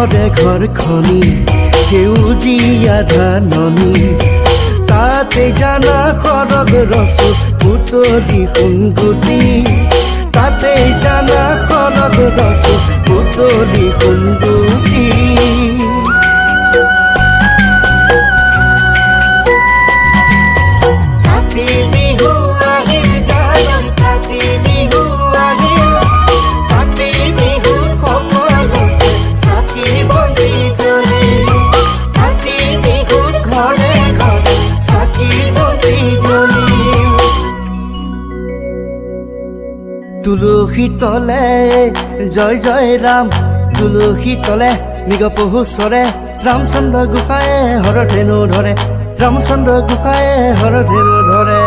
ঘৰে ঘৰখনি সেউজীয়া ধাননি তাতে জানা সৰগ ৰচো পুতলি সোণগুটি তাতে জানা সৰগ ৰচো পুতলি সোণগুটি তুলসী তলে জয় জয় ৰাম তুলসী তলে মৃগ পহু চৰে ৰামচন্দ্ৰ গোসাঁয়ে হৰধেনু ধৰে ৰামচন্দ্ৰ গোসাঁয়ে হৰধেনু ধৰে